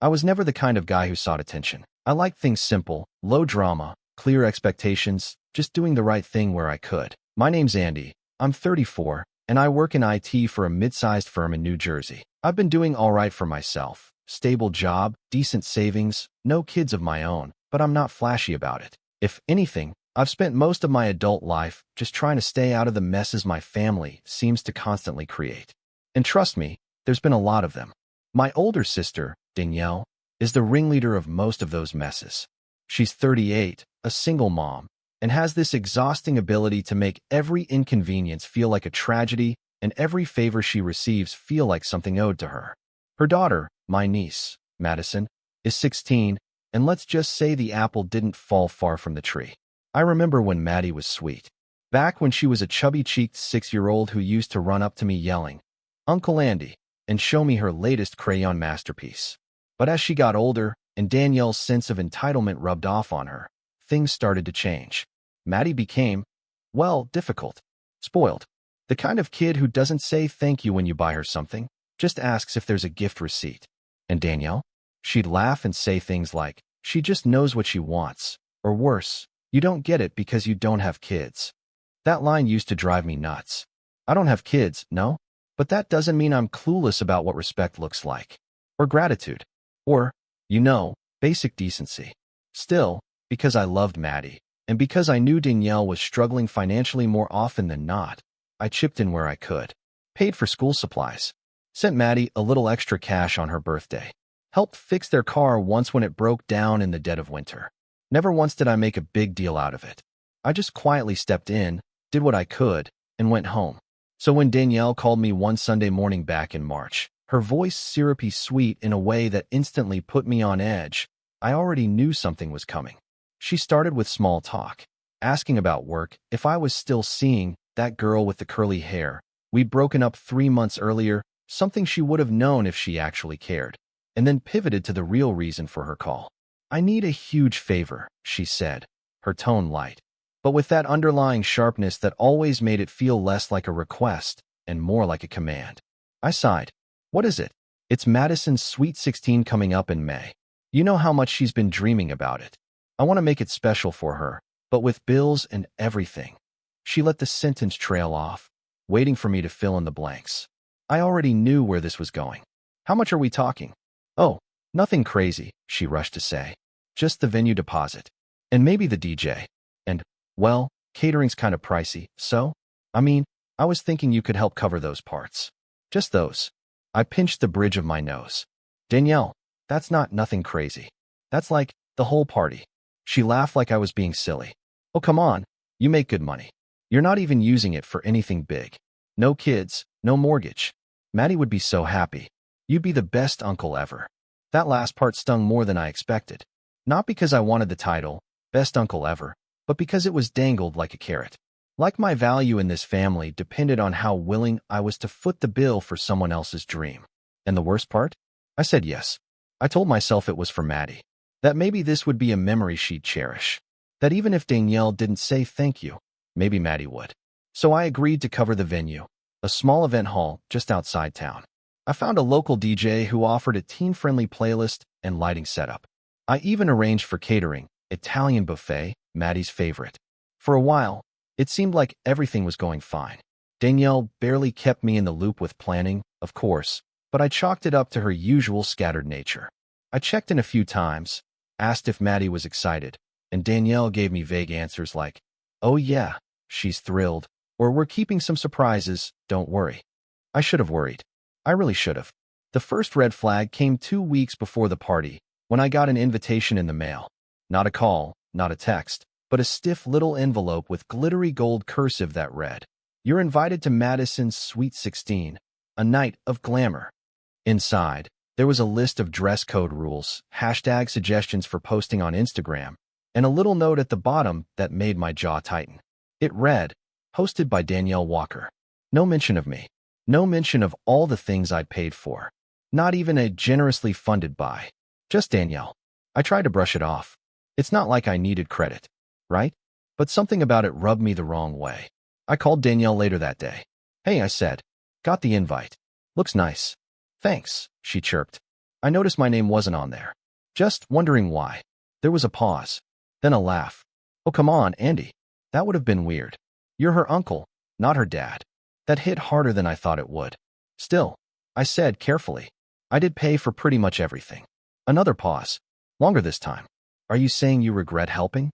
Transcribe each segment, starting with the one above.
I was never the kind of guy who sought attention. I liked things simple, low drama, clear expectations, just doing the right thing where I could. My name's Andy. I'm 34, and I work in IT for a mid-sized firm in New Jersey. I've been doing all right for myself. Stable job, decent savings, no kids of my own, but I'm not flashy about it. If anything, I've spent most of my adult life just trying to stay out of the messes my family seems to constantly create. And trust me, there's been a lot of them. My older sister, Danielle, is the ringleader of most of those messes. She's 38, a single mom, and has this exhausting ability to make every inconvenience feel like a tragedy and every favor she receives feel like something owed to her. Her daughter, my niece, Madison, is 16, and let's just say the apple didn't fall far from the tree. I remember when Maddie was sweet. Back when she was a chubby-cheeked 6-year-old who used to run up to me yelling, "Uncle Andy," and show me her latest crayon masterpiece. But as she got older and Danielle's sense of entitlement rubbed off on her, things started to change. Maddie became, well, difficult, spoiled. The kind of kid who doesn't say thank you when you buy her something, just asks if there's a gift receipt. And Danielle? She'd laugh and say things like, "She just knows what she wants," or worse, "You don't get it because you don't have kids." That line used to drive me nuts. I don't have kids, no, but that doesn't mean I'm clueless about what respect looks like, or gratitude, or, basic decency. Still, because I loved Maddie, and because I knew Danielle was struggling financially more often than not, I chipped in where I could. Paid for school supplies. Sent Maddie a little extra cash on her birthday. Helped fix their car once when it broke down in the dead of winter. Never once did I make a big deal out of it. I just quietly stepped in, did what I could, and went home. So when Danielle called me one Sunday morning back in March, her voice syrupy sweet in a way that instantly put me on edge, I already knew something was coming. She started with small talk, asking about work, if I was still seeing that girl with the curly hair. We'd broken up 3 months earlier, something she would have known if she actually cared, and then pivoted to the real reason for her call. "I need a huge favor," she said, her tone light, but with that underlying sharpness that always made it feel less like a request and more like a command. I sighed. "What is it?" "It's Madison's Sweet 16 coming up in May. You know how much she's been dreaming about it. I want to make it special for her, but with bills and everything." She let the sentence trail off, waiting for me to fill in the blanks. I already knew where this was going. "How much are we talking?" "Oh, nothing crazy," she rushed to say. "Just the venue deposit. And maybe the DJ. And, well, catering's kind of pricey, so? I was thinking you could help cover those parts. Just those." I pinched the bridge of my nose. "Danielle, that's not nothing crazy. That's like the whole party." She laughed like I was being silly. "Oh, come on. You make good money. You're not even using it for anything big. No kids, no mortgage. Maddie would be so happy. You'd be the best uncle ever." That last part stung more than I expected. Not because I wanted the title, best uncle ever, but because it was dangled like a carrot. Like my value in this family depended on how willing I was to foot the bill for someone else's dream. And the worst part? I said yes. I told myself it was for Maddie. That maybe this would be a memory she'd cherish. That even if Danielle didn't say thank you, maybe Maddie would. So I agreed to cover the venue, a small event hall just outside town. I found a local DJ who offered a teen-friendly playlist and lighting setup. I even arranged for catering, Italian buffet, Maddie's favorite. For a while, it seemed like everything was going fine. Danielle barely kept me in the loop with planning, of course, but I chalked it up to her usual scattered nature. I checked in a few times, asked if Maddie was excited, and Danielle gave me vague answers like, "Oh yeah, she's thrilled," or "We're keeping some surprises, don't worry." I should have worried. I really should have. The first red flag came 2 weeks before the party, when I got an invitation in the mail. Not a call, not a text, but a stiff little envelope with glittery gold cursive that read, "You're invited to Madison's Sweet 16, a night of glamour." Inside, there was a list of dress code rules, hashtag suggestions for posting on Instagram, and a little note at the bottom that made my jaw tighten. It read, "Hosted by Danielle Walker." No mention of me. No mention of all the things I'd paid for. Not even a generously funded buy. Just Danielle. I tried to brush it off. It's not like I needed credit, right? But something about it rubbed me the wrong way. I called Danielle later that day. "Hey," I said. "Got the invite. Looks nice." "Thanks," she chirped. I noticed my name wasn't on there. Just wondering why. There was a pause. Then a laugh. Oh, come on, Andy. That would have been weird. You're her uncle, not her dad. That hit harder than I thought it would. Still, I said carefully, I did pay for pretty much everything. Another pause. Longer this time. Are you saying you regret helping?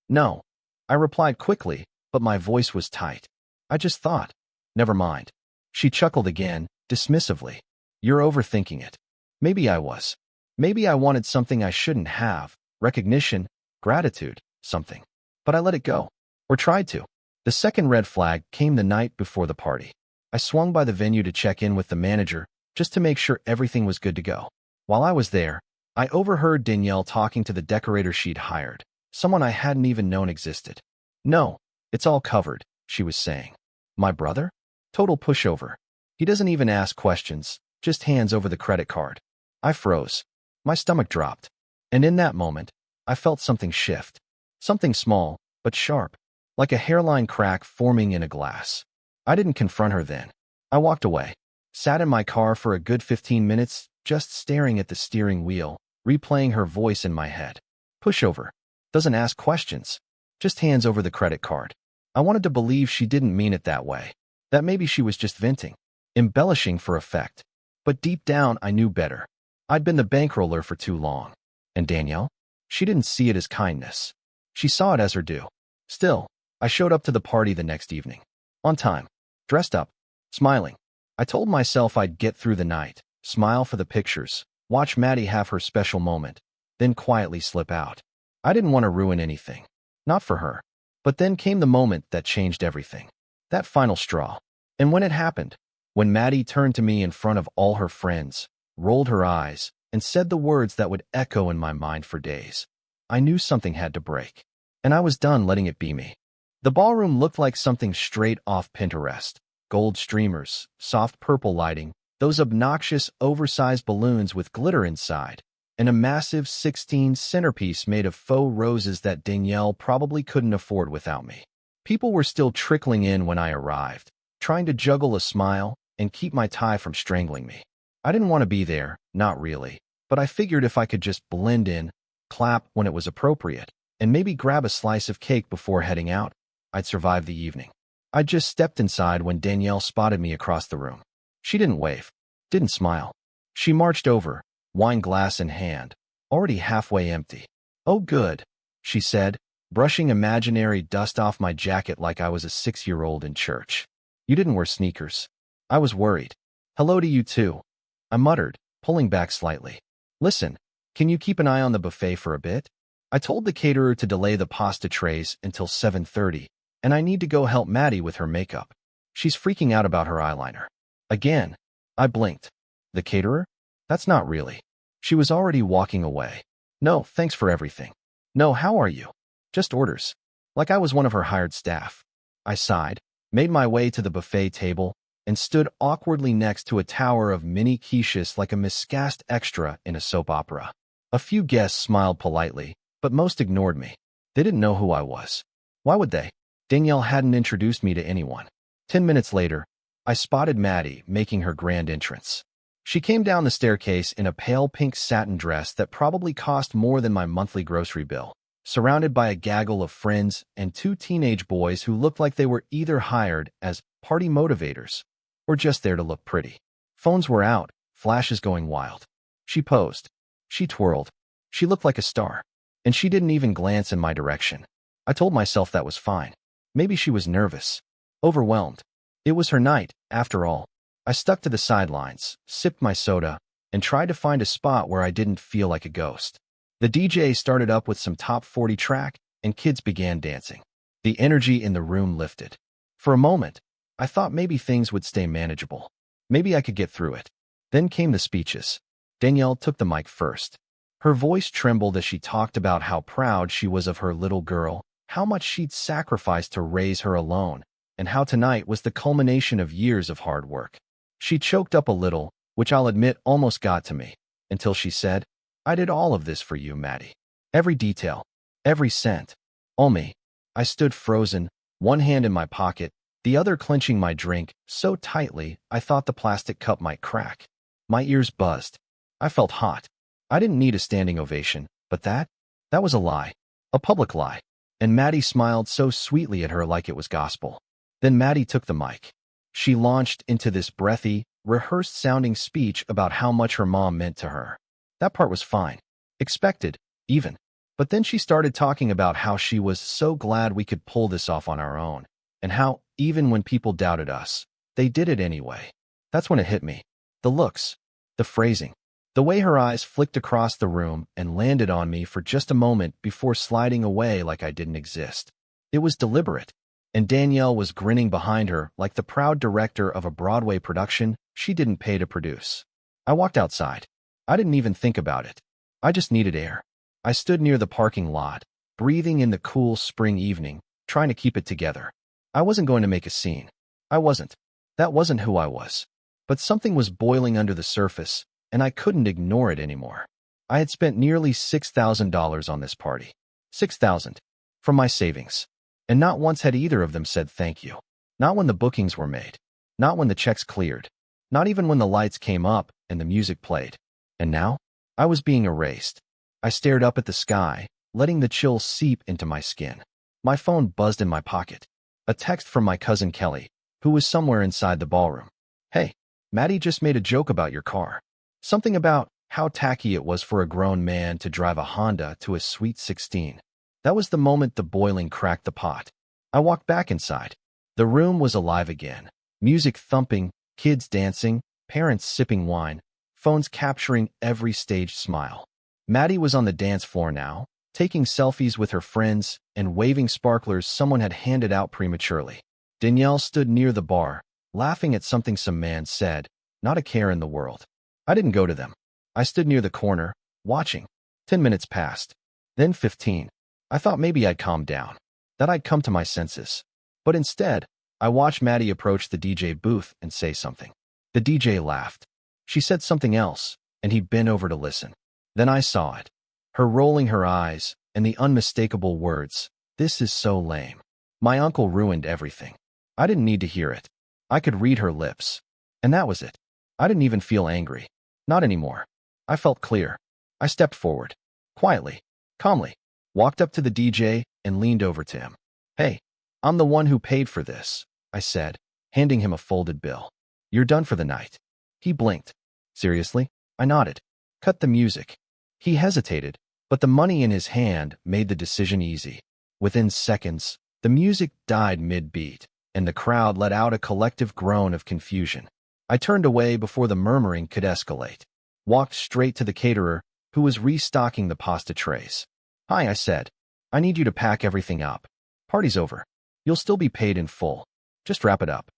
No. I replied quickly, but my voice was tight. I just thought. Never mind. She chuckled again, dismissively. You're overthinking it. Maybe I was. Maybe I wanted something I shouldn't have. Recognition, gratitude, something. But I let it go. Or tried to. The second red flag came the night before the party. I swung by the venue to check in with the manager, just to make sure everything was good to go. While I was there, I overheard Danielle talking to the decorator she'd hired, someone I hadn't even known existed. No, it's all covered, she was saying. My brother? Total pushover. He doesn't even ask questions, just hands over the credit card. I froze. My stomach dropped. And in that moment, I felt something shift. Something small, but sharp, like a hairline crack forming in a glass. I didn't confront her then. I walked away, sat in my car for a good 15 minutes, just staring at the steering wheel, replaying her voice in my head. Pushover. Doesn't ask questions. Just hands over the credit card. I wanted to believe she didn't mean it that way. That maybe she was just venting, embellishing for effect. But deep down, I knew better. I'd been the bankroller for too long. And Danielle? She didn't see it as kindness. She saw it as her due. Still, I showed up to the party the next evening. On time. Dressed up. Smiling. I told myself I'd get through the night, smile for the pictures, watch Maddie have her special moment, then quietly slip out. I didn't want to ruin anything. Not for her. But then came the moment that changed everything. That final straw. And when it happened, when Maddie turned to me in front of all her friends, rolled her eyes, and said the words that would echo in my mind for days, I knew something had to break. And I was done letting it be me. The ballroom looked like something straight off Pinterest. Gold streamers, soft purple lighting, those obnoxious oversized balloons with glitter inside, and a massive 16 centerpiece made of faux roses that Danielle probably couldn't afford without me. People were still trickling in when I arrived, trying to juggle a smile and keep my tie from strangling me. I didn't want to be there, not really, but I figured if I could just blend in, clap when it was appropriate, and maybe grab a slice of cake before heading out, I'd survive the evening. I just stepped inside when Danielle spotted me across the room. She didn't wave, didn't smile. She marched over, wine glass in hand, already halfway empty. Oh, good, she said, brushing imaginary dust off my jacket like I was a 6-year-old in church. You didn't wear sneakers. I was worried. Hello to you too, I muttered, pulling back slightly. Listen, can you keep an eye on the buffet for a bit? I told the caterer to delay the pasta trays until 7:30, and I need to go help Maddie with her makeup. She's freaking out about her eyeliner. Again, I blinked. The caterer? That's not really. She was already walking away. No, thanks for everything. No, how are you? Just orders. Like I was one of her hired staff. I sighed, made my way to the buffet table, and stood awkwardly next to a tower of mini quiches like a miscast extra in a soap opera. A few guests smiled politely, but most ignored me. They didn't know who I was. Why would they? Danielle hadn't introduced me to anyone. 10 minutes later, I spotted Maddie making her grand entrance. She came down the staircase in a pale pink satin dress that probably cost more than my monthly grocery bill, surrounded by a gaggle of friends and 2 teenage boys who looked like they were either hired as party motivators or just there to look pretty. Phones were out, flashes going wild. She posed. She twirled. She looked like a star. And she didn't even glance in my direction. I told myself that was fine. Maybe she was nervous. Overwhelmed. It was her night, after all. I stuck to the sidelines, sipped my soda, and tried to find a spot where I didn't feel like a ghost. The DJ started up with some top 40 track, and kids began dancing. The energy in the room lifted. For a moment, I thought maybe things would stay manageable. Maybe I could get through it. Then came the speeches. Danielle took the mic first. Her voice trembled as she talked about how proud she was of her little girl, how much she'd sacrificed to raise her alone, and how tonight was the culmination of years of hard work. She choked up a little, which I'll admit almost got to me, until she said, I did all of this for you, Maddie. Every detail, every cent. All me. I stood frozen, one hand in my pocket, the other clenching my drink so tightly I thought the plastic cup might crack. My ears buzzed. I felt hot. I didn't need a standing ovation, but that was a lie. A public lie. And Maddie smiled so sweetly at her like it was gospel. Then Maddie took the mic. She launched into this breathy, rehearsed-sounding speech about how much her mom meant to her. That part was fine. Expected, even. But then she started talking about how she was so glad we could pull this off on our own, and how, even when people doubted us, they did it anyway. That's when it hit me. The looks, the phrasing, the way her eyes flicked across the room and landed on me for just a moment before sliding away like I didn't exist. It was deliberate, and Danielle was grinning behind her like the proud director of a Broadway production she didn't pay to produce. I walked outside. I didn't even think about it. I just needed air. I stood near the parking lot, breathing in the cool spring evening, trying to keep it together. I wasn't going to make a scene. I wasn't. That wasn't who I was. But something was boiling under the surface, and I couldn't ignore it anymore. I had spent nearly $6,000 on this party. $6,000. From my savings. And not once had either of them said thank you. Not when the bookings were made. Not when the checks cleared. Not even when the lights came up and the music played. And now, I was being erased. I stared up at the sky, letting the chill seep into my skin. My phone buzzed in my pocket. A text from my cousin Kelly, who was somewhere inside the ballroom. Hey, Maddie just made a joke about your car. Something about how tacky it was for a grown man to drive a Honda to a sweet 16. That was the moment the boiling cracked the pot. I walked back inside. The room was alive again. Music thumping, kids dancing, parents sipping wine, phones capturing every staged smile. Maddie was on the dance floor now, taking selfies with her friends and waving sparklers someone had handed out prematurely. Danielle stood near the bar, laughing at something some man said, not a care in the world. I didn't go to them. I stood near the corner, watching. 10 minutes passed. Then 15. I thought maybe I'd calm down, that I'd come to my senses. But instead, I watched Maddie approach the DJ booth and say something. The DJ laughed. She said something else, and he bent over to listen. Then I saw it. Her rolling her eyes, and the unmistakable words, "This is so lame. My uncle ruined everything." I didn't need to hear it. I could read her lips. And that was it. I didn't even feel angry. Not anymore. I felt clear. I stepped forward. Quietly. Calmly. Walked up to the DJ and leaned over to him. "Hey, I'm the one who paid for this," I said, handing him a folded bill. "You're done for the night." He blinked. "Seriously?" I nodded. "Cut the music." He hesitated, but the money in his hand made the decision easy. Within seconds, the music died mid-beat, and the crowd let out a collective groan of confusion. I turned away before the murmuring could escalate. Walked straight to the caterer, who was restocking the pasta trays. "Hi," I said. "I need you to pack everything up. Party's over. You'll still be paid in full. Just wrap it up."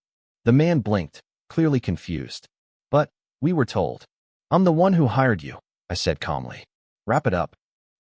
The man blinked, clearly confused. "But, we were told." "I'm the one who hired you," I said calmly. "Wrap it up."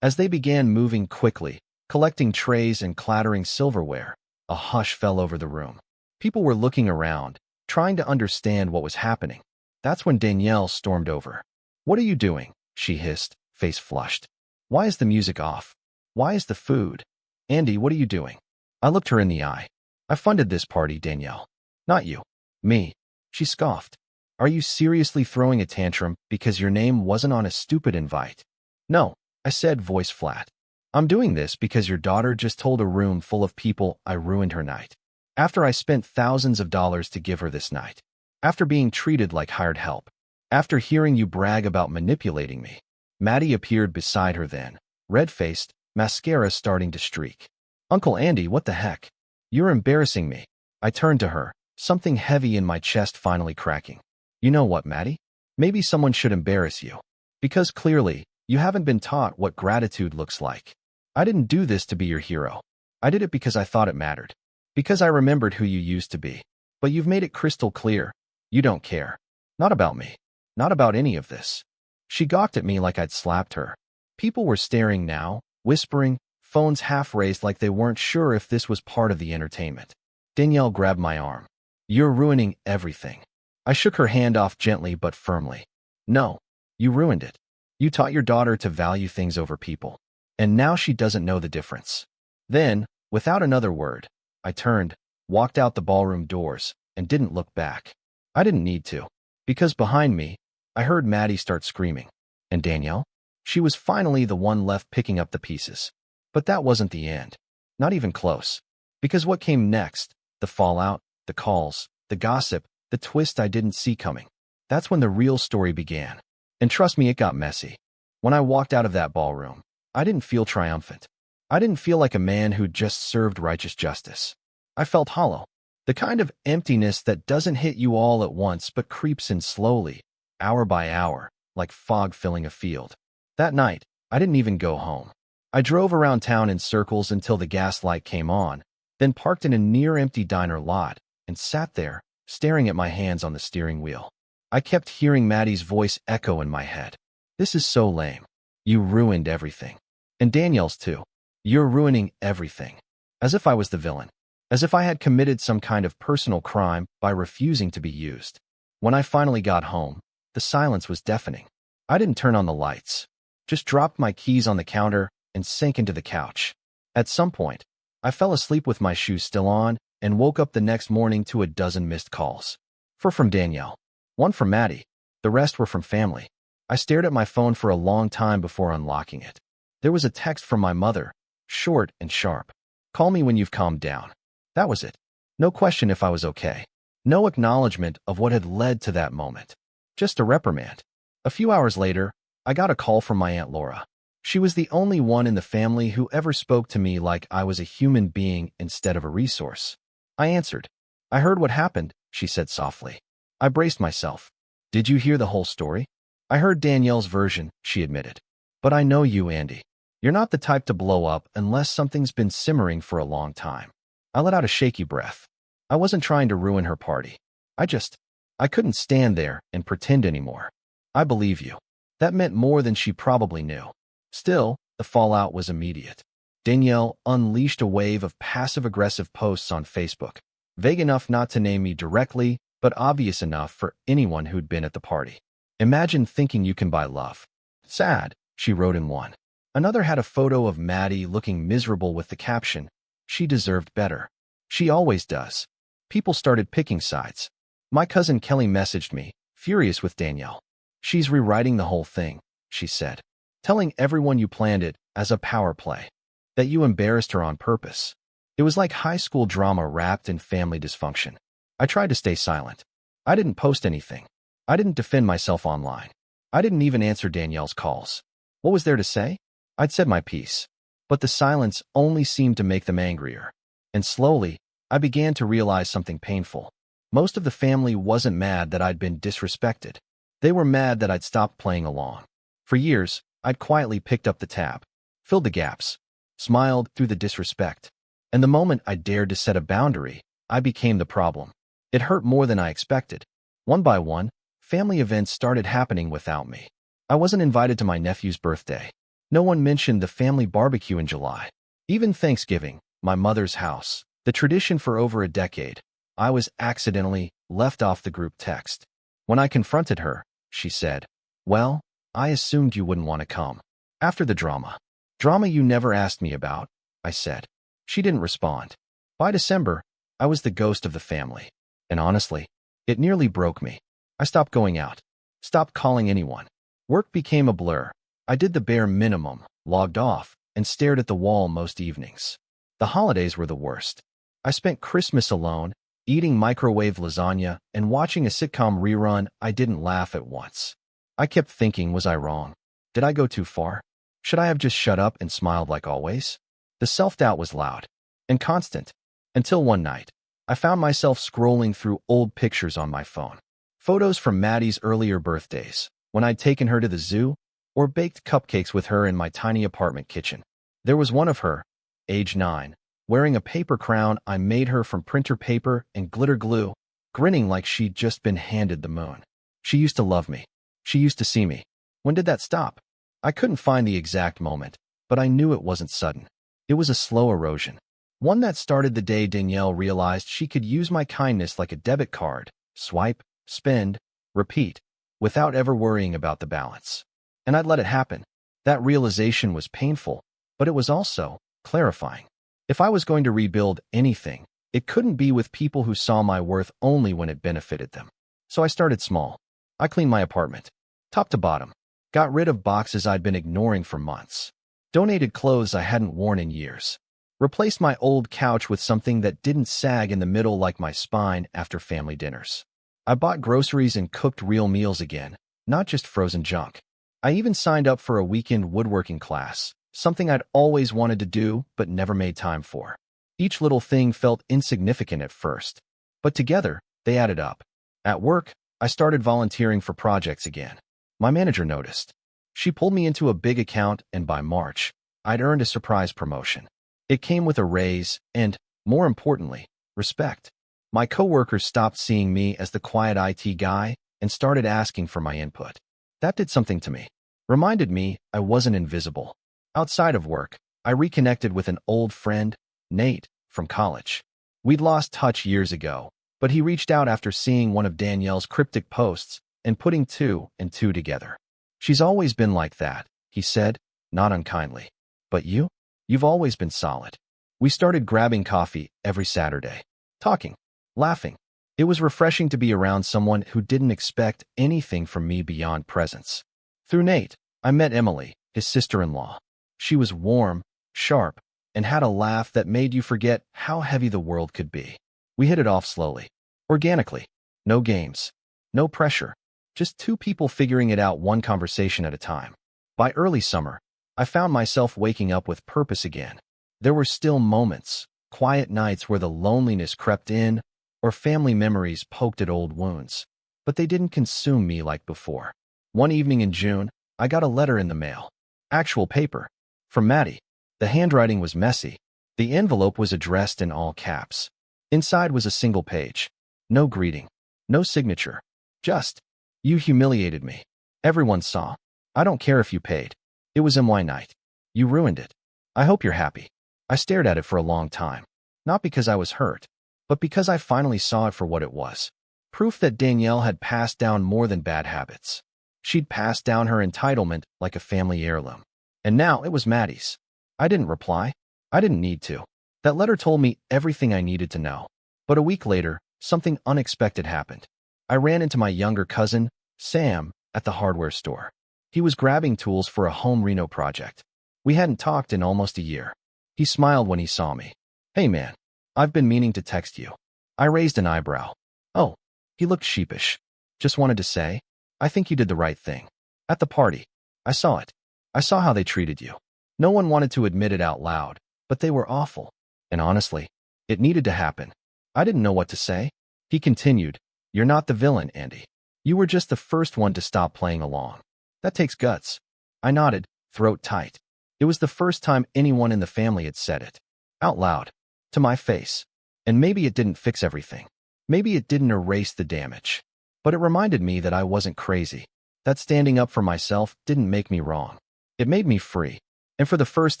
As they began moving quickly, collecting trays and clattering silverware, a hush fell over the room. People were looking around, trying to understand what was happening. That's when Danielle stormed over. "What are you doing?" she hissed, face flushed. "Why is the music off? Why is the food? Andy, what are you doing?" I looked her in the eye. "I funded this party, Danielle. Not you." "Me?" She scoffed. "Are you seriously throwing a tantrum because your name wasn't on a stupid invite?" "No," I said, voice flat. "I'm doing this because your daughter just told a room full of people I ruined her night. After I spent thousands of dollars to give her this night. After being treated like hired help. After hearing you brag about manipulating me." Maddie appeared beside her then, red-faced, mascara starting to streak. "Uncle Andy, what the heck? You're embarrassing me." I turned to her, something heavy in my chest finally cracking. "You know what, Maddie? Maybe someone should embarrass you. Because clearly, you haven't been taught what gratitude looks like. I didn't do this to be your hero. I did it because I thought it mattered. Because I remembered who you used to be. But you've made it crystal clear. You don't care. Not about me. Not about any of this." She gawked at me like I'd slapped her. People were staring now, whispering, phones half raised like they weren't sure if this was part of the entertainment. Danielle grabbed my arm. "You're ruining everything." I shook her hand off gently but firmly. "No, you ruined it. You taught your daughter to value things over people. And now she doesn't know the difference." Then, without another word, I turned, walked out the ballroom doors, and didn't look back. I didn't need to. Because behind me, I heard Maddie start screaming. And Danielle? She was finally the one left picking up the pieces. But that wasn't the end. Not even close. Because what came next, the fallout, the calls, the gossip, the twist I didn't see coming. That's when the real story began. And trust me, it got messy. When I walked out of that ballroom, I didn't feel triumphant. I didn't feel like a man who'd just served righteous justice. I felt hollow. The kind of emptiness that doesn't hit you all at once but creeps in slowly, hour by hour, like fog filling a field. That night, I didn't even go home. I drove around town in circles until the gas light came on, then parked in a near-empty diner lot and sat there, staring at my hands on the steering wheel. I kept hearing Maddie's voice echo in my head. This is so lame. You ruined everything. And Danielle's too. You're ruining everything. As if I was the villain. As if I had committed some kind of personal crime by refusing to be used. When I finally got home, the silence was deafening. I didn't turn on the lights. Just dropped my keys on the counter and sank into the couch. At some point, I fell asleep with my shoes still on and woke up the next morning to a dozen missed calls. 4 from Danielle. 1 from Maddie. The rest were from family. I stared at my phone for a long time before unlocking it. There was a text from my mother, short and sharp. Call me when you've calmed down. That was it. No question if I was okay. No acknowledgement of what had led to that moment. Just a reprimand. A few hours later, I got a call from my Aunt Laura. She was the only one in the family who ever spoke to me like I was a human being instead of a resource. I answered. I heard what happened, she said softly. I braced myself. Did you hear the whole story? I heard Danielle's version, she admitted. But I know you, Andy. You're not the type to blow up unless something's been simmering for a long time. I let out a shaky breath. I wasn't trying to ruin her party. I couldn't stand there and pretend anymore. I believe you. That meant more than she probably knew. Still, the fallout was immediate. Danielle unleashed a wave of passive-aggressive posts on Facebook, vague enough not to name me directly, but obvious enough for anyone who'd been at the party. Imagine thinking you can buy love. Sad, she wrote in one. Another had a photo of Maddie looking miserable with the caption, she deserved better. She always does. People started picking sides. My cousin Kelly messaged me, furious with Danielle. She's rewriting the whole thing, she said. Telling everyone you planned it as a power play. That you embarrassed her on purpose. It was like high school drama wrapped in family dysfunction. I tried to stay silent. I didn't post anything. I didn't defend myself online. I didn't even answer Danielle's calls. What was there to say? I'd said my piece. But the silence only seemed to make them angrier. And slowly, I began to realize something painful. Most of the family wasn't mad that I'd been disrespected. They were mad that I'd stopped playing along. For years, I'd quietly picked up the tab, filled the gaps, smiled through the disrespect. And the moment I dared to set a boundary, I became the problem. It hurt more than I expected. One by one, family events started happening without me. I wasn't invited to my nephew's birthday. No one mentioned the family barbecue in July. Even Thanksgiving, my mother's house, the tradition for over a decade, I was accidentally left off the group text. When I confronted her, she said, well, I assumed you wouldn't want to come. After the drama. Drama you never asked me about, I said. She didn't respond. By December, I was the ghost of the family. And honestly, it nearly broke me. I stopped going out. Stopped calling anyone. Work became a blur. I did the bare minimum, logged off, and stared at the wall most evenings. The holidays were the worst. I spent Christmas alone, eating microwave lasagna and watching a sitcom rerun. I didn't laugh at once. I kept thinking, was I wrong? Did I go too far? Should I have just shut up and smiled like always? The self-doubt was loud and constant, until one night, I found myself scrolling through old pictures on my phone. Photos from Maddie's earlier birthdays, when I'd taken her to the zoo, or baked cupcakes with her in my tiny apartment kitchen. There was one of her, age 9, wearing a paper crown I made her from printer paper and glitter glue, grinning like she'd just been handed the moon. She used to love me. She used to see me. When did that stop? I couldn't find the exact moment, but I knew it wasn't sudden. It was a slow erosion. One that started the day Danielle realized she could use my kindness like a debit card, swipe, spend, repeat, without ever worrying about the balance. And I'd let it happen. That realization was painful, but it was also clarifying. If I was going to rebuild anything, it couldn't be with people who saw my worth only when it benefited them. So I started small. I cleaned my apartment, top to bottom. Got rid of boxes I'd been ignoring for months. Donated clothes I hadn't worn in years. Replaced my old couch with something that didn't sag in the middle like my spine after family dinners. I bought groceries and cooked real meals again, not just frozen junk. I even signed up for a weekend woodworking class, something I'd always wanted to do but never made time for. Each little thing felt insignificant at first, but together, they added up. At work, I started volunteering for projects again. My manager noticed. She pulled me into a big account, and by March, I'd earned a surprise promotion. It came with a raise and, more importantly, respect. My coworkers stopped seeing me as the quiet IT guy and started asking for my input. That did something to me. Reminded me I wasn't invisible. Outside of work, I reconnected with an old friend, Nate, from college. We'd lost touch years ago, but he reached out after seeing one of Danielle's cryptic posts and putting two and two together. "She's always been like that," he said, not unkindly. "But you've always been solid." We started grabbing coffee every Saturday, talking, laughing. It was refreshing to be around someone who didn't expect anything from me beyond presence. Through Nate, I met Emily, his sister-in-law. She was warm, sharp, and had a laugh that made you forget how heavy the world could be. We hit it off slowly, organically. No games, no pressure, just two people figuring it out one conversation at a time. By early summer, I found myself waking up with purpose again. There were still moments, quiet nights where the loneliness crept in, or family memories poked at old wounds, but they didn't consume me like before. One evening in June, I got a letter in the mail. Actual paper. From Maddie. The handwriting was messy. The envelope was addressed in all caps. Inside was a single page. No greeting. No signature. Just, "You humiliated me. Everyone saw. I don't care if you paid. It was my night. You ruined it. I hope you're happy." I stared at it for a long time. Not because I was hurt, but because I finally saw it for what it was. Proof that Danielle had passed down more than bad habits. She'd passed down her entitlement like a family heirloom. And now it was Maddie's. I didn't reply. I didn't need to. That letter told me everything I needed to know. But a week later, something unexpected happened. I ran into my younger cousin, Sam, at the hardware store. He was grabbing tools for a home reno project. We hadn't talked in almost a year. He smiled when he saw me. "Hey man, I've been meaning to text you." I raised an eyebrow. "Oh." He looked sheepish. "Just wanted to say, I think you did the right thing. At the party. I saw it. I saw how they treated you. No one wanted to admit it out loud, but they were awful. And honestly, it needed to happen." I didn't know what to say. He continued, "You're not the villain, Andy. You were just the first one to stop playing along. That takes guts." I nodded, throat tight. It was the first time anyone in the family had said it. Out loud. To my face. And maybe it didn't fix everything. Maybe it didn't erase the damage. But it reminded me that I wasn't crazy. That standing up for myself didn't make me wrong. It made me free. And for the first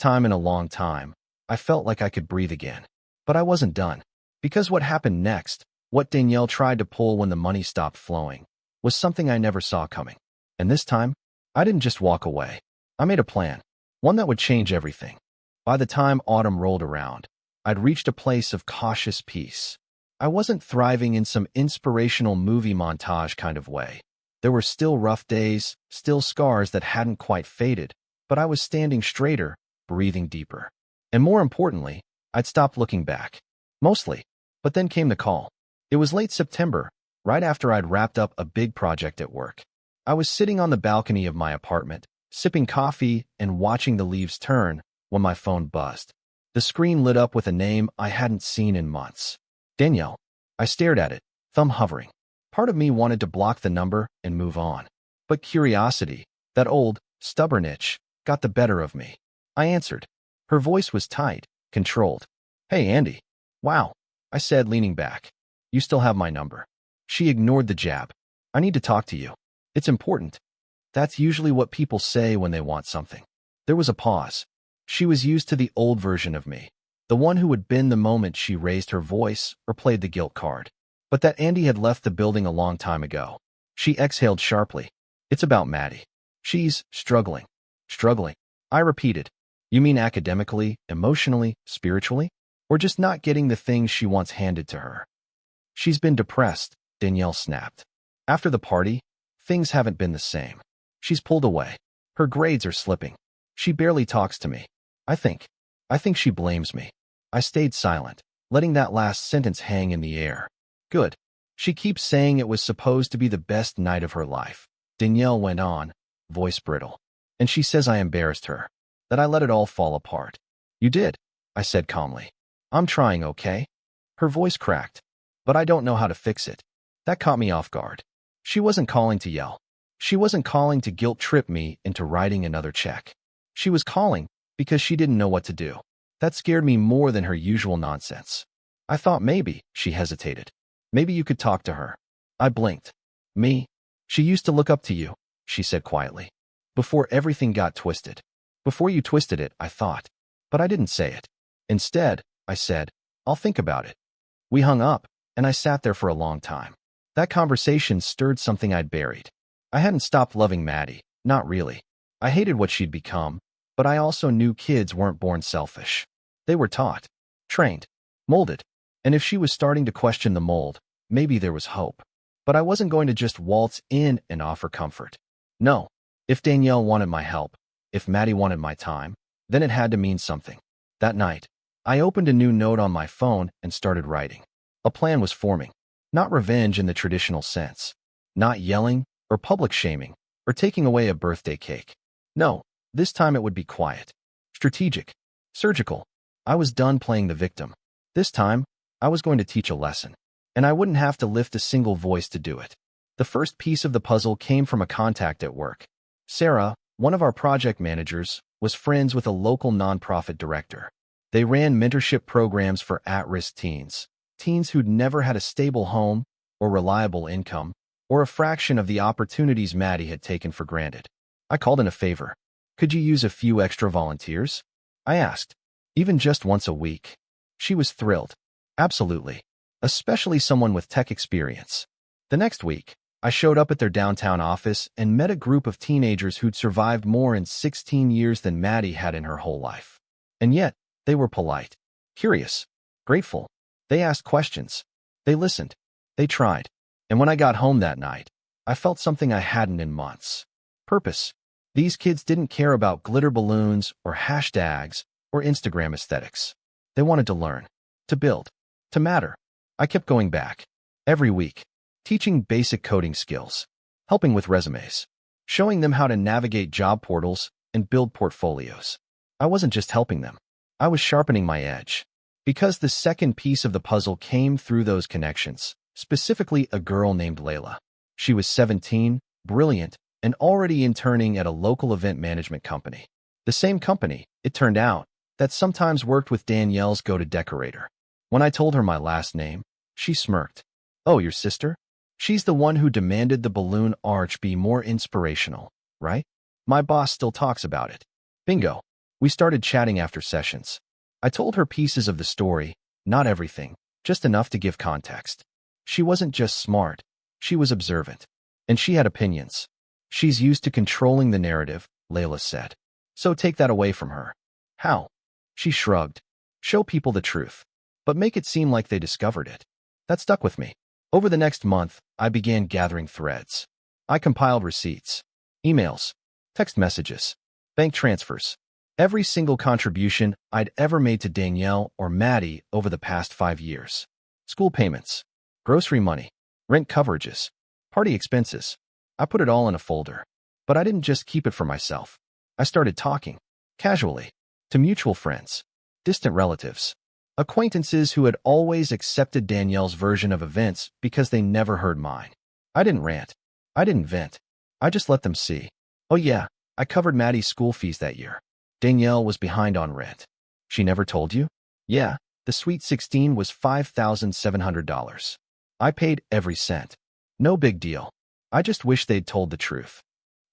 time in a long time, I felt like I could breathe again. But I wasn't done. Because what happened next, what Danielle tried to pull when the money stopped flowing, was something I never saw coming. And this time, I didn't just walk away. I made a plan. One that would change everything. By the time autumn rolled around, I'd reached a place of cautious peace. I wasn't thriving in some inspirational movie montage kind of way. There were still rough days, still scars that hadn't quite faded, but I was standing straighter, breathing deeper. And more importantly, I'd stopped looking back. Mostly. But then came the call. It was late September, right after I'd wrapped up a big project at work. I was sitting on the balcony of my apartment, sipping coffee and watching the leaves turn, when my phone buzzed. The screen lit up with a name I hadn't seen in months. Danielle. I stared at it, thumb hovering. Part of me wanted to block the number and move on. But curiosity, that old, stubborn itch, got the better of me. I answered. Her voice was tight, controlled. "Hey, Andy." "Wow," I said, leaning back. "You still have my number." She ignored the jab. "I need to talk to you. It's important." That's usually what people say when they want something. There was a pause. She was used to the old version of me, the one who would bend the moment she raised her voice or played the guilt card. But that Andy had left the building a long time ago. She exhaled sharply. "It's about Maddie. She's struggling." "Struggling?" I repeated. "You mean academically, emotionally, spiritually? Or just not getting the things she wants handed to her?" "She's been depressed," Danielle snapped. "After the party, things haven't been the same." She's pulled away. Her grades are slipping. She barely talks to me. I think she blames me. I stayed silent, letting that last sentence hang in the air. Good. She keeps saying it was supposed to be the best night of her life. Danielle went on, voice brittle. And she says I embarrassed her, that I let it all fall apart. You did, I said calmly. I'm trying, okay? Her voice cracked. But I don't know how to fix it. That caught me off guard. She wasn't calling to yell. She wasn't calling to guilt-trip me into writing another check. She was calling because she didn't know what to do. That scared me more than her usual nonsense. I thought maybe, she hesitated. Maybe you could talk to her. I blinked. Me? She used to look up to you, she said quietly. Before everything got twisted. Before you twisted it, I thought. But I didn't say it. Instead, I said, I'll think about it. We hung up, and I sat there for a long time. That conversation stirred something I'd buried. I hadn't stopped loving Maddie, not really. I hated what she'd become, but I also knew kids weren't born selfish. They were taught, trained, molded. And if she was starting to question the mold, maybe there was hope. But I wasn't going to just waltz in and offer comfort. No. If Danielle wanted my help, if Maddie wanted my time, then it had to mean something. That night, I opened a new note on my phone and started writing. A plan was forming. Not revenge in the traditional sense. Not yelling, or public shaming, or taking away a birthday cake. No, this time it would be quiet. Strategic. Surgical. I was done playing the victim. This time, I was going to teach a lesson. And I wouldn't have to lift a single voice to do it. The first piece of the puzzle came from a contact at work. Sarah, one of our project managers, was friends with a local nonprofit director. They ran mentorship programs for at-risk teens. Teens who'd never had a stable home, or reliable income, or a fraction of the opportunities Maddie had taken for granted. I called in a favor. Could you use a few extra volunteers? I asked. Even just once a week. She was thrilled. Absolutely. Especially someone with tech experience. The next week, I showed up at their downtown office and met a group of teenagers who'd survived more in 16 years than Maddie had in her whole life. And yet, they were polite, curious, grateful. They asked questions. They listened. They tried. And when I got home that night, I felt something I hadn't in months. Purpose. These kids didn't care about glitter balloons or hashtags or Instagram aesthetics. They wanted to learn, to build, to matter. I kept going back. Every week. Teaching basic coding skills. Helping with resumes. Showing them how to navigate job portals and build portfolios. I wasn't just helping them. I was sharpening my edge. Because the second piece of the puzzle came through those connections, specifically a girl named Layla. She was 17, brilliant, and already interning at a local event management company. The same company, it turned out, that sometimes worked with Danielle's go-to-decorator. When I told her my last name, she smirked. Oh, your sister? She's the one who demanded the balloon arch be more inspirational, right? My boss still talks about it. Bingo. We started chatting after sessions. I told her pieces of the story, not everything, just enough to give context. She wasn't just smart, she was observant. And she had opinions. She's used to controlling the narrative, Layla said. So take that away from her. How? She shrugged. Show people the truth. But make it seem like they discovered it. That stuck with me. Over the next month, I began gathering threads. I compiled receipts, emails, text messages, bank transfers, every single contribution I'd ever made to Danielle or Maddie over the past 5 years. School payments, grocery money, rent coverages, party expenses. I put it all in a folder. But I didn't just keep it for myself. I started talking, casually, to mutual friends, distant relatives, acquaintances who had always accepted Danielle's version of events because they never heard mine. I didn't rant. I didn't vent. I just let them see. Oh yeah, I covered Maddie's school fees that year. Danielle was behind on rent. She never told you? Yeah, the Sweet 16 was $5,700. I paid every cent. No big deal. I just wish they'd told the truth.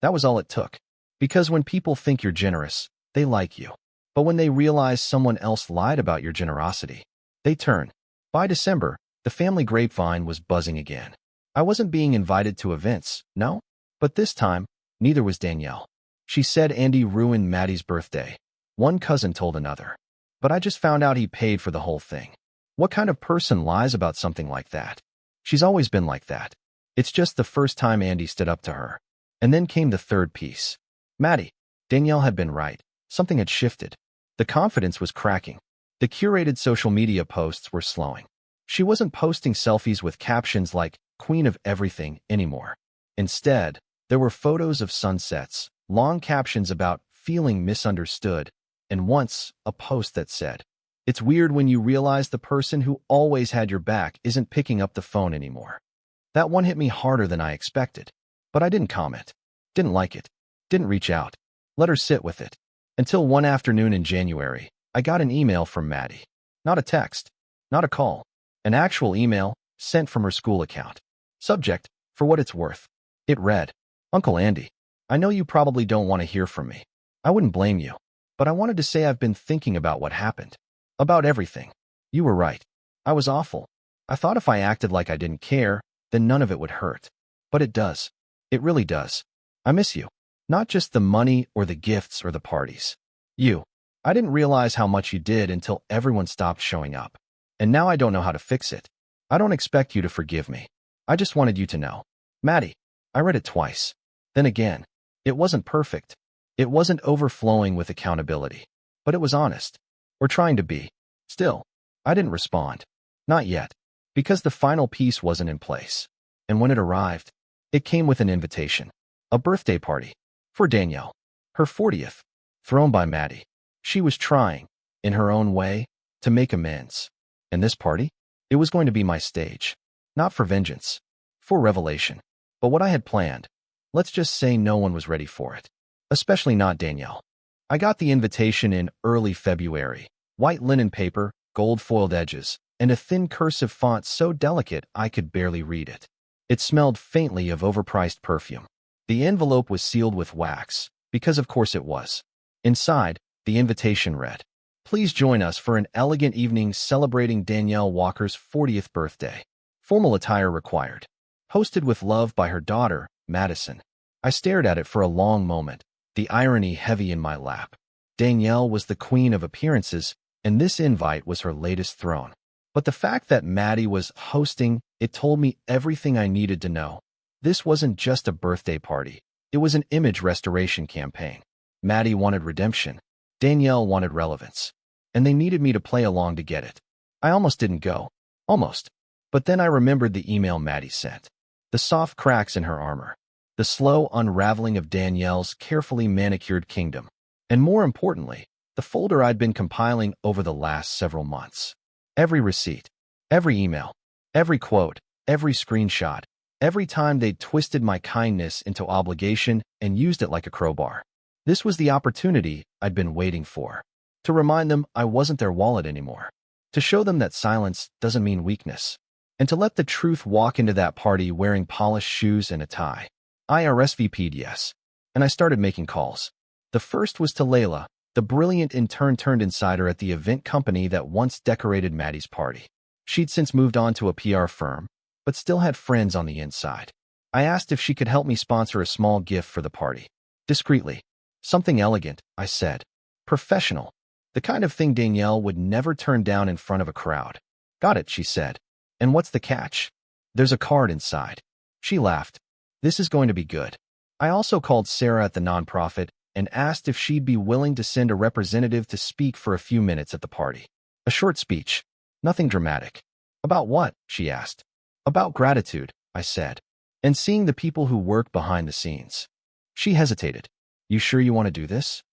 That was all it took. Because when people think you're generous, they like you. But when they realize someone else lied about your generosity, they turn. By December, the family grapevine was buzzing again. I wasn't being invited to events, no. But this time, neither was Danielle. She said Andy ruined Maddie's birthday. One cousin told another. But I just found out he paid for the whole thing. What kind of person lies about something like that? She's always been like that. It's just the first time Andy stood up to her. And then came the third piece. Maddie. Danielle had been right. Something had shifted. The confidence was cracking. The curated social media posts were slowing. She wasn't posting selfies with captions like "Queen of Everything" anymore. Instead, there were photos of sunsets, long captions about feeling misunderstood, and once a post that said, "It's weird when you realize the person who always had your back isn't picking up the phone anymore." That one hit me harder than I expected. But I didn't comment, didn't like it, didn't reach out, let her sit with it. Until one afternoon in January, I got an email from Maddie. Not a text, not a call, an actual email sent from her school account. Subject, "For what it's worth." It read, "Uncle Andy, I know you probably don't want to hear from me. I wouldn't blame you, but I wanted to say I've been thinking about what happened. About everything. You were right. I was awful. I thought if I acted like I didn't care, then none of it would hurt. But it does. It really does. I miss you. Not just the money or the gifts or the parties. You. I didn't realize how much you did until everyone stopped showing up. And now I don't know how to fix it. I don't expect you to forgive me. I just wanted you to know. Maddie." I read it twice. Then again. It wasn't perfect. It wasn't overflowing with accountability. But it was honest. Or trying to be. Still, I didn't respond. Not yet. Because the final piece wasn't in place. And when it arrived, it came with an invitation. A birthday party. For Danielle. Her 40th. Thrown by Maddie. She was trying, in her own way, to make amends. And this party? It was going to be my stage. Not for vengeance. For revelation. But what I had planned, let's just say no one was ready for it. Especially not Danielle. I got the invitation in early February. White linen paper, gold foiled edges, and a thin cursive font so delicate I could barely read it. It smelled faintly of overpriced perfume. The envelope was sealed with wax, because of course it was. Inside, the invitation read, "Please join us for an elegant evening celebrating Danielle Walker's 40th birthday. Formal attire required. Hosted with love by her daughter, Madison." I stared at it for a long moment, the irony heavy in my lap. Danielle was the queen of appearances, and this invite was her latest throne. But the fact that Maddie was hosting, it told me everything I needed to know. This wasn't just a birthday party. It was an image restoration campaign. Maddie wanted redemption. Danielle wanted relevance. And they needed me to play along to get it. I almost didn't go. Almost. But then I remembered the email Maddie sent. The soft cracks in her armor. The slow unraveling of Danielle's carefully manicured kingdom. And more importantly, the folder I'd been compiling over the last several months. Every receipt, every email, every quote, every screenshot, every time they'd twisted my kindness into obligation and used it like a crowbar. This was the opportunity I'd been waiting for. To remind them I wasn't their wallet anymore. To show them that silence doesn't mean weakness. And to let the truth walk into that party wearing polished shoes and a tie. I RSVP'd yes. And I started making calls. The first was to Layla, the brilliant intern-turned-insider at the event company that once decorated Maddie's party. She'd since moved on to a PR firm, but still had friends on the inside. I asked if she could help me sponsor a small gift for the party. Discreetly. Something elegant, I said. Professional. The kind of thing Danielle would never turn down in front of a crowd. Got it, she said. And what's the catch? There's a card inside. She laughed. This is going to be good. I also called Sarah at the nonprofit and asked if she'd be willing to send a representative to speak for a few minutes at the party. A short speech. Nothing dramatic. About what? She asked. About gratitude, I said. And seeing the people who work behind the scenes. She hesitated. You sure you want to do this?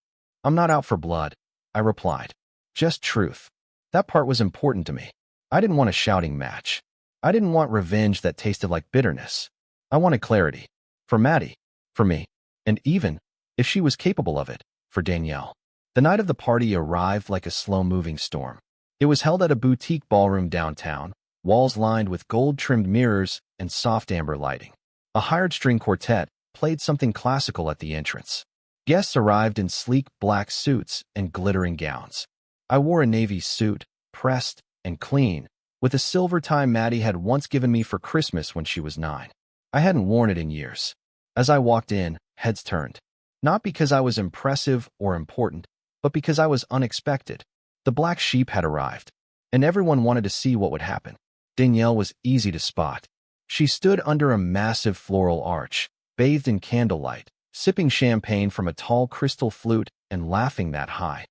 I'm not out for blood, I replied. Just truth. That part was important to me. I didn't want a shouting match. I didn't want revenge that tasted like bitterness. I wanted clarity. For Maddie. For me. And even, if she was capable of it, for Danielle. The night of the party arrived like a slow-moving storm. It was held at a boutique ballroom downtown, walls lined with gold-trimmed mirrors and soft amber lighting. A hired string quartet played something classical at the entrance. Guests arrived in sleek black suits and glittering gowns. I wore a navy suit, pressed and clean, with a silver tie Maddie had once given me for Christmas when she was 9. I hadn't worn it in years. As I walked in, heads turned. Not because I was impressive or important, but because I was unexpected. The black sheep had arrived, and everyone wanted to see what would happen. Danielle was easy to spot. She stood under a massive floral arch, bathed in candlelight, sipping champagne from a tall crystal flute and laughing that high,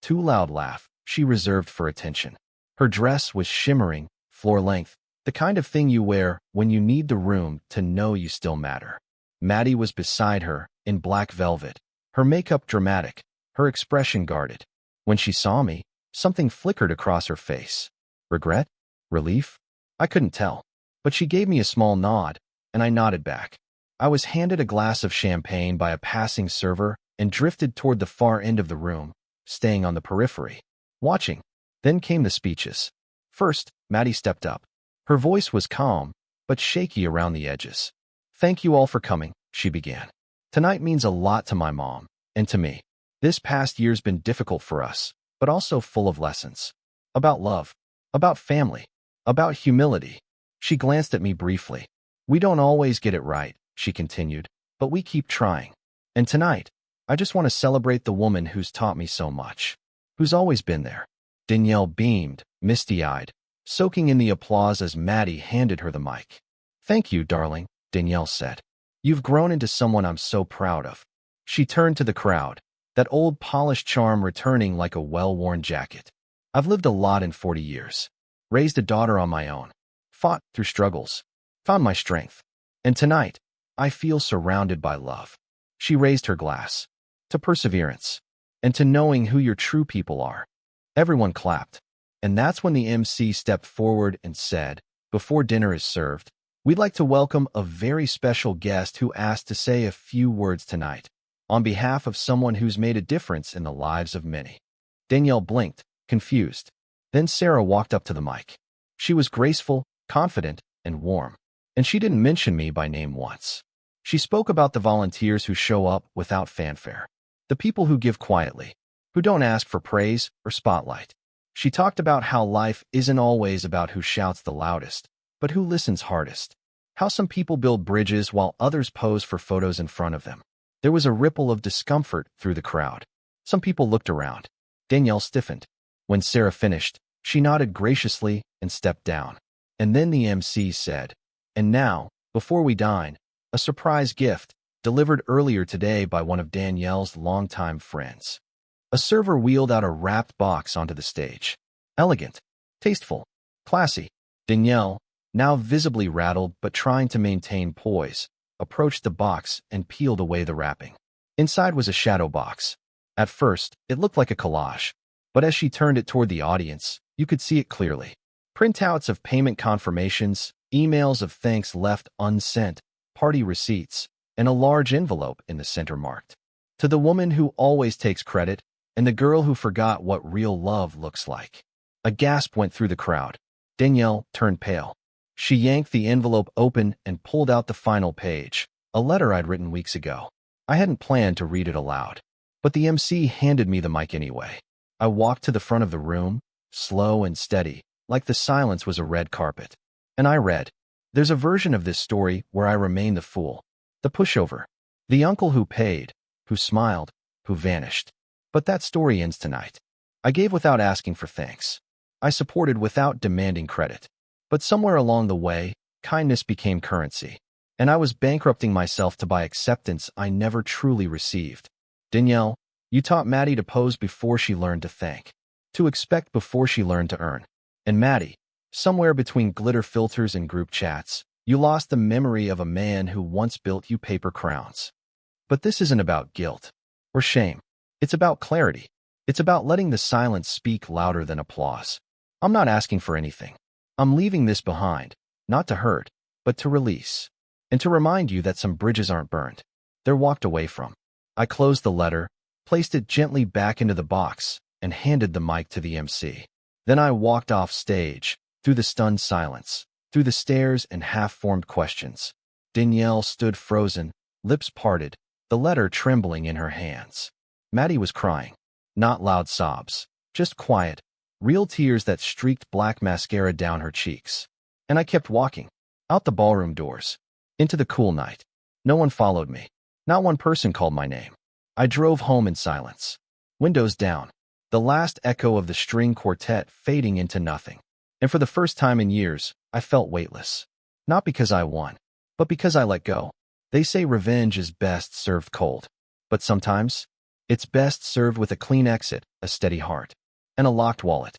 too loud laugh she reserved for attention. Her dress was shimmering, floor-length, the kind of thing you wear when you need the room to know you still matter. Maddie was beside her, in black velvet, her makeup dramatic, her expression guarded. When she saw me, something flickered across her face. Regret? Relief? I couldn't tell. But she gave me a small nod, and I nodded back. I was handed a glass of champagne by a passing server and drifted toward the far end of the room, staying on the periphery, watching. Then came the speeches. First, Maddie stepped up. Her voice was calm, but shaky around the edges. "Thank you all for coming," she began. "Tonight means a lot to my mom, and to me. This past year's been difficult for us, but also full of lessons. About love, about family, about humility." She glanced at me briefly. "We don't always get it right," she continued, "but we keep trying. And tonight, I just want to celebrate the woman who's taught me so much, who's always been there." Danielle beamed, misty-eyed, soaking in the applause as Maddie handed her the mic. "Thank you, darling," Danielle said. "You've grown into someone I'm so proud of." She turned to the crowd, that old polished charm returning like a well-worn jacket. "I've lived a lot in 40 years. Raised a daughter on my own. Fought through struggles. Found my strength. And tonight, I feel surrounded by love." She raised her glass. "To perseverance. And to knowing who your true people are." Everyone clapped. And that's when the MC stepped forward and said, "Before dinner is served, we'd like to welcome a very special guest who asked to say a few words tonight, on behalf of someone who's made a difference in the lives of many." Danielle blinked, confused. Then Sarah walked up to the mic. She was graceful, confident, and warm. And she didn't mention me by name once. She spoke about the volunteers who show up without fanfare, the people who give quietly, who don't ask for praise or spotlight. She talked about how life isn't always about who shouts the loudest, but who listens hardest. How some people build bridges while others pose for photos in front of them. There was a ripple of discomfort through the crowd. Some people looked around. Danielle stiffened. When Sarah finished, she nodded graciously and stepped down. And then the MC said, "And now, before we dine, a surprise gift, delivered earlier today by one of Danielle's longtime friends." A server wheeled out a wrapped box onto the stage. Elegant, tasteful, classy. Danielle, now visibly rattled but trying to maintain poise, approached the box and peeled away the wrapping. Inside was a shadow box. At first, it looked like a collage, but as she turned it toward the audience, you could see it clearly. Printouts of payment confirmations, emails of thanks left unsent, party receipts, and a large envelope in the center marked, "To the woman who always takes credit, and the girl who forgot what real love looks like." A gasp went through the crowd. Danielle turned pale. She yanked the envelope open and pulled out the final page, a letter I'd written weeks ago. I hadn't planned to read it aloud, but the MC handed me the mic anyway. I walked to the front of the room, slow and steady, like the silence was a red carpet. And I read. There's a version of this story where I remain the fool, the pushover, the uncle who paid, who smiled, who vanished. But that story ends tonight. I gave without asking for thanks. I supported without demanding credit. But somewhere along the way, kindness became currency, and I was bankrupting myself to buy acceptance I never truly received. Danielle, you taught Maddie to pose before she learned to thank, to expect before she learned to earn. And Maddie, somewhere between glitter filters and group chats, you lost the memory of a man who once built you paper crowns. But this isn't about guilt or shame. It's about clarity. It's about letting the silence speak louder than applause. I'm not asking for anything. I'm leaving this behind, not to hurt, but to release. And to remind you that some bridges aren't burned. They're walked away from. I closed the letter, placed it gently back into the box, and handed the mic to the MC. Then I walked off stage, through the stunned silence, through the stares and half-formed questions. Danielle stood frozen, lips parted, the letter trembling in her hands. Maddie was crying. Not loud sobs, just quiet, real tears that streaked black mascara down her cheeks. And I kept walking, out the ballroom doors, into the cool night. No one followed me. Not one person called my name. I drove home in silence. Windows down, the last echo of the string quartet fading into nothing. And for the first time in years, I felt weightless. Not because I won, but because I let go. They say revenge is best served cold, but sometimes it's best served with a clean exit, a steady heart, and a locked wallet.